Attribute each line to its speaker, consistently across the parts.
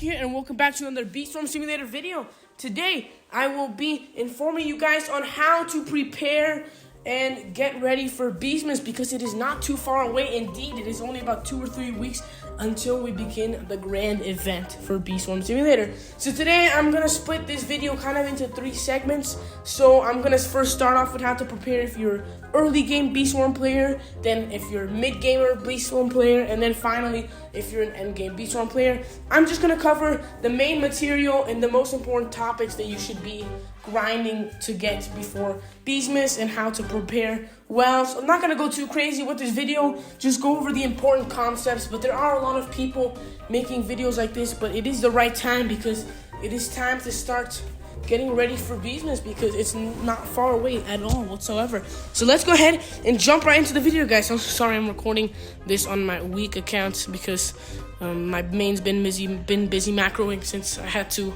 Speaker 1: here, and welcome back to another Beesmas Simulator video. Today, I will be informing you guys on how to prepare and get ready for Beesmas because it is not too far away. Indeed, it is only about 2 or 3 weeks until we begin the grand event for Beesmas Simulator. So today, I'm going to split this video kind of into 3 segments. So I'm going to first start off with how to prepare if you're early game Beeswarm player, then if you're mid gamer Beeswarm player, and then finally if you're an end game Beeswarm player. I'm just gonna cover the main material and the most important topics that you should be grinding to get before Beesmas and how to prepare well. So I'm not gonna go too crazy with this video, just go over the important concepts, but there are a lot of people making videos like this, but it is the right time because it is time to start getting ready for Beesmas because it's not far away at all whatsoever. So let's go ahead and jump right into the video, guys. I'm sorry I'm recording this on my weak account because my main's been busy macroing since I had to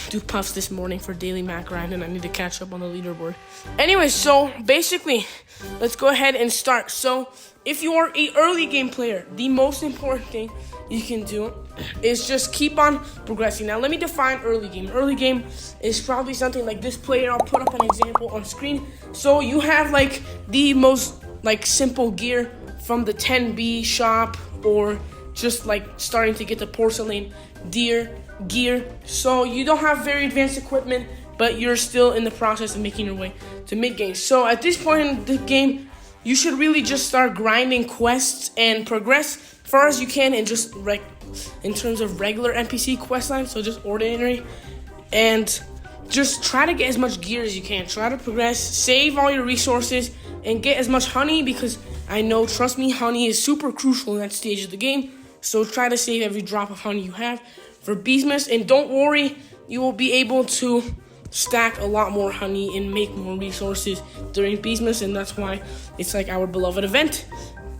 Speaker 1: do puffs this morning for daily macro, and I need to catch up on the leaderboard. Anyway, so basically, let's go ahead and start. So if you are an early game player, the most important thing you can do is just keep on progressing. Now, let me define early game. Early game is probably something like this player. I'll put up an example on screen. So you have like the most simple gear from the 10B shop, or just like starting to get the porcelain gear. So you don't have very advanced equipment, but you're still in the process of making your way to mid game. So at this point in the game, you should really just start grinding quests and progress far as you can, and just in terms of regular NPC quest lines, so just ordinary, and just try to get as much gear as you can. Try to progress, save all your resources, and get as much honey, because I know, trust me, honey is super crucial in that stage of the game. So try to save every drop of honey you have for Beesmas, and don't worry, you will be able to stack a lot more honey and make more resources during Beesmas, and that's why it's like our beloved event.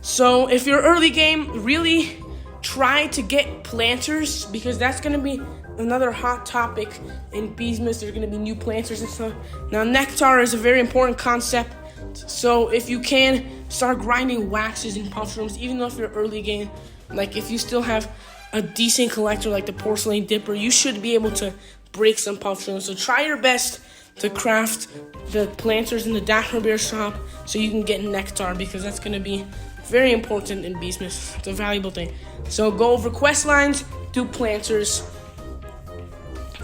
Speaker 1: So if you're early game, really try to get planters, because that's going to be another hot topic in Beesmas. There's going to be new planters and stuff. Now, nectar is a very important concept, so if you can, start grinding waxes and puff shrooms, even though if you're early game. Like, if you still have a decent collector like the porcelain dipper, you should be able to break some puff shrooms. So try your best to craft the planters in the Dapper Bear shop so you can get nectar, because that's going to be very important in Beesmas. It's a valuable thing. So go over quest lines, do planters,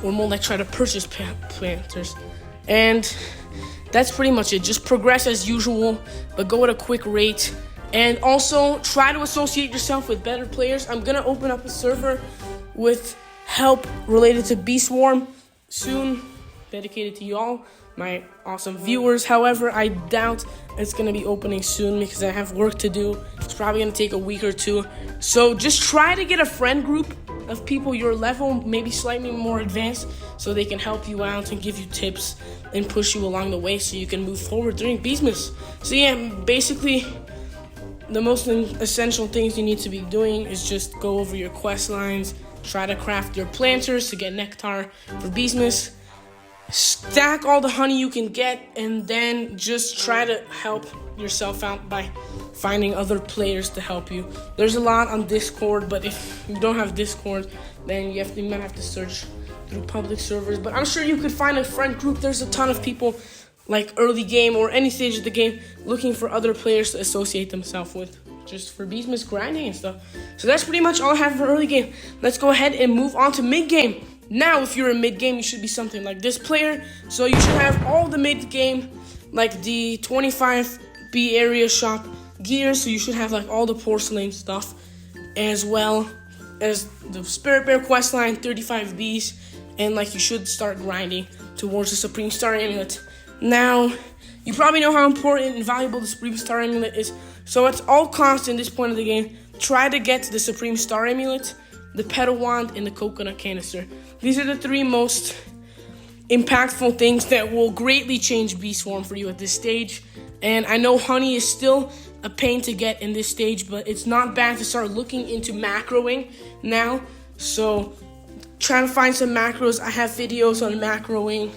Speaker 1: or more like try to purchase planters. And that's pretty much it. Just progress as usual, but go at a quick rate. And also try to associate yourself with better players. I'm going to open up a server with help related to Beeswarm soon, dedicated to y'all, my awesome viewers. However, I doubt it's going to be opening soon because I have work to do. It's probably going to take a week or 2. So just try to get a friend group of people your level, maybe slightly more advanced, so they can help you out and give you tips and push you along the way so you can move forward during Beesmas. So yeah, basically, the most essential things you need to be doing is just go over your quest lines, try to craft your planters to get nectar for Beesmas, stack all the honey you can get, and then just try to help yourself out by finding other players to help you. There's a lot on Discord, but if you don't have Discord, then you might have to search through public servers. But I'm sure you could find a friend group. There's a ton of people, like early game or any stage of the game, looking for other players to associate themselves with, just for Beesmas grinding and stuff. So that's pretty much all I have for early game. Let's go ahead and move on to mid game. Now, if you're in mid game, you should be something like this player. So you should have all the mid game, like the 25B area shop gear. So you should have like all the porcelain stuff, as well as the Spirit Bear questline, 35Bs, and like you should start grinding towards the Supreme Star Amulet. Now, you probably know how important and valuable the Supreme Star Amulet is, so at all costs in this point of the game, try to get the Supreme Star Amulet, the Petal Wand, and the Coconut Canister. These are the 3 most impactful things that will greatly change Beeswarm for you at this stage. And I know honey is still a pain to get in this stage, but it's not bad to start looking into macroing now. So try to find some macros. I have videos on macroing.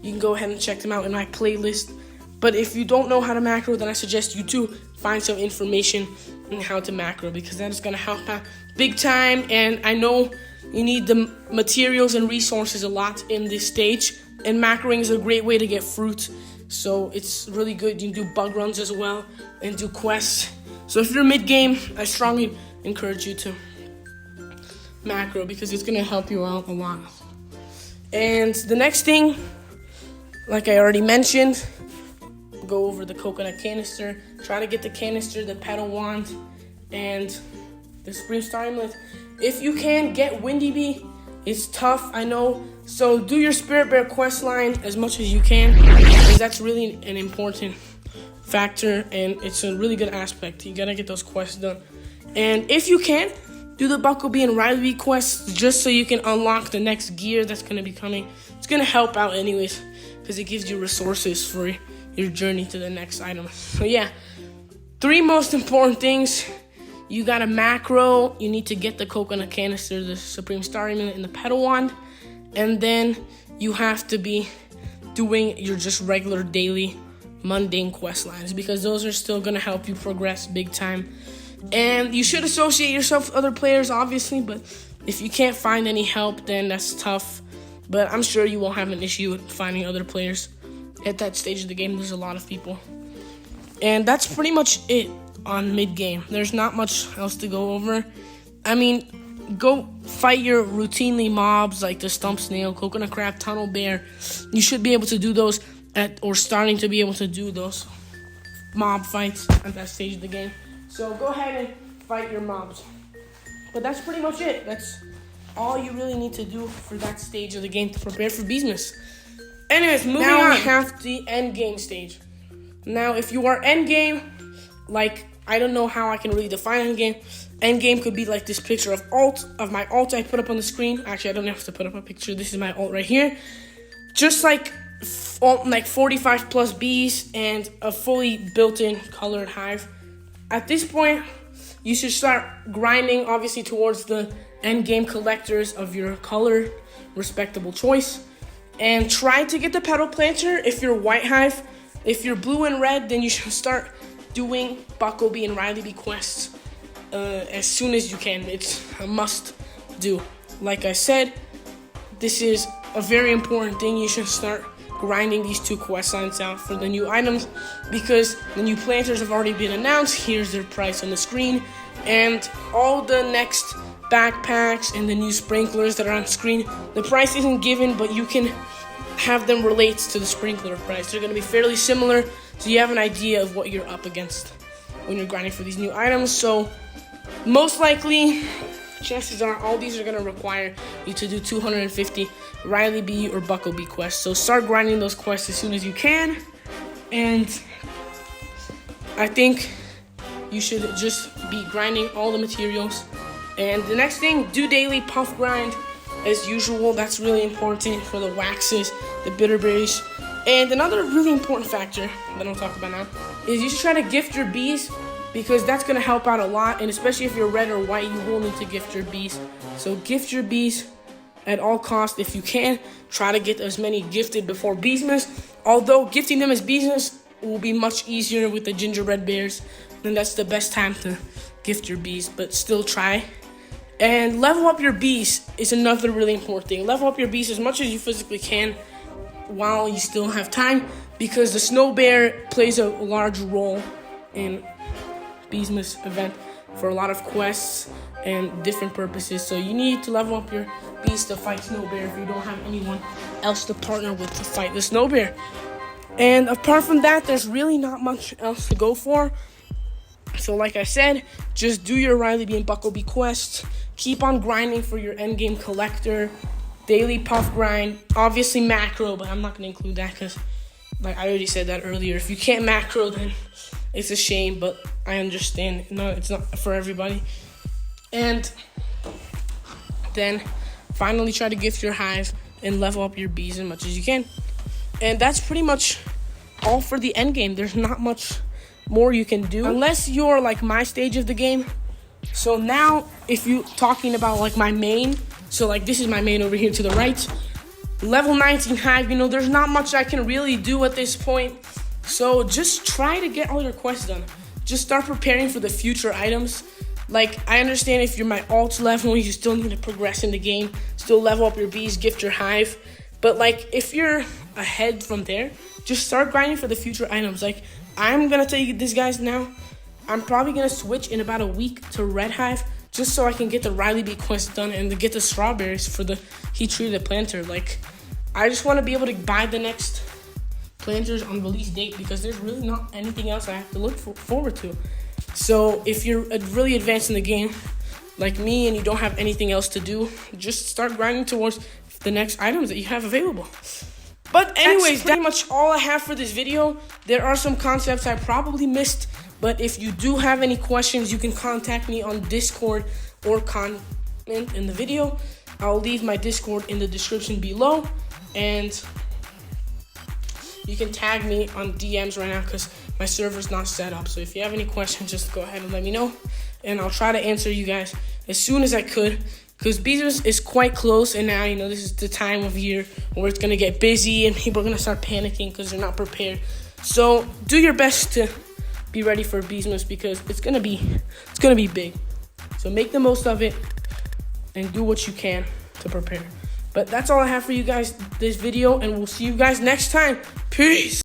Speaker 1: You can go ahead and check them out in my playlist. But if you don't know how to macro, then I suggest you do find some information on how to macro, because that is going to help out big time. And I know You need the materials and resources a lot in this stage. And macroing is a great way to get fruit. So it's really good. You can do bug runs as well and do quests. So if you're mid-game, I strongly encourage you to macro because it's going to help you out a lot. And the next thing, like I already mentioned, go over the coconut canister. Try to get the canister, the petal wand, and the Supreme Star Amulet. If you can, get Windy Bee. It's tough, I know. So do your Spirit Bear quest line as much as you can, because that's really an important factor, and it's a really good aspect. You gotta get those quests done. And if you can, do the Bucklebee and Riley Bee quests just so you can unlock the next gear that's gonna be coming. It's gonna help out anyways, because it gives you resources for your journey to the next item. So yeah, 3 most important things. You got a macro, you need to get the coconut canister, the Supreme Star Amulet, and the petal wand. And then you have to be doing your just regular daily mundane quest lines, because those are still going to help you progress big time. And you should associate yourself with other players, obviously, but if you can't find any help, then that's tough. But I'm sure you won't have an issue with finding other players. At that stage of the game, there's a lot of people. And that's pretty much it on mid-game. There's not much else to go over. I mean, go fight your routinely mobs like the Stump Snail, Coconut Crab, Tunnel Bear. You should be able to do those or starting to be able to do those mob fights at that stage of the game. So go ahead and fight your mobs. But that's pretty much it. That's all you really need to do for that stage of the game to prepare for Beesmas. Anyways, moving on. We have the end game stage. Now, if you are end game, like, I don't know how I can really define end game. End game could be like this picture of my alt I put up on the screen. Actually, I don't have to put up a picture. This is my alt right here. Just like 45 plus bees and a fully built-in colored hive. At this point, you should start grinding, obviously, towards the end game collectors of your color, respectable choice. And try to get the petal planter if you're white hive. If you're blue and red, then you should start doing Bucklebee and Riley Bee quests as soon as you can. It's a must do. Like I said, this is a very important thing. You should start grinding these 2 quest lines out for the new items, because the new planters have already been announced. Here's their price on the screen, and all the next backpacks and the new sprinklers that are on screen, the price isn't given, but you can have them relate to the sprinkler price. They're going to be fairly similar, so you have an idea of what you're up against when you're grinding for these new items. So most likely, chances are all these are going to require you to do 250 Riley Bee or Bucklebee quests. So start grinding those quests as soon as you can. And I think you should just be grinding all the materials. And the next thing, do daily puff grind as usual. That's really important for the waxes, the bitterberries. And another really important factor that I'll talk about now is you should try to gift your bees, because that's going to help out a lot. And especially if you're red or white, you will need to gift your bees. So gift your bees at all costs if you can. Try to get as many gifted before Beesmas. Although gifting them as Beesmas will be much easier with the gingerbread bears, then that's the best time to gift your bees. But still try. And level up your bees is another really important thing. Level up your bees as much as you physically can while you still have time, because the snow bear plays a large role in Beesmas event for a lot of quests and different purposes. So you need to level up your bees to fight snow bear if you don't have anyone else to partner with to fight the snow bear. And apart from that, there's really not much else to go for. So like I said, just do your Riley Bee and Bucklebee quests. Keep on grinding for your endgame collector. Daily puff grind. Obviously macro, but I'm not going to include that because, like I already said that earlier. If you can't macro, then it's a shame, but I understand. No, it's not for everybody. And then finally try to gift your hive and level up your bees as much as you can. And that's pretty much all for the end game. There's not much more you can do unless you're like my stage of the game. So now if you talking about like my main, so like this is my main over here to the right, level 19 hive, there's not much I can really do at this point. So just try to get all your quests done. Just start preparing for the future items. Like, I understand if you're my alt level, you still need to progress in the game, still level up your bees, gift your hive. But, like, if you're ahead from there, just start grinding for the future items. Like, I'm going to tell you this, guys, now. I'm probably going to switch in about a week to Red Hive just so I can get the Riley Bee quest done and to get the strawberries for the heat treated planter. Like, I just want to be able to buy the next planters on release date because there's really not anything else I have to look forward to. So if you're really advanced in the game like me and you don't have anything else to do, just start grinding towards the next items that you have available. But anyways, that's pretty much all I have for this video. There are some concepts I probably missed, but if you do have any questions, you can contact me on Discord or comment in the video. I'll leave my Discord in the description below, and you can tag me on DMs right now because my server's not set up. So if you have any questions, just go ahead and let me know, and I'll try to answer you guys as soon as I could, because Beesmas is quite close, and now, you know, this is the time of year where it's going to get busy and people are going to start panicking because they're not prepared. So do your best to be ready for Beesmas because it's going to be big. So make the most of it and do what you can to prepare. But that's all I have for you guys this video, and we'll see you guys next time. Peace.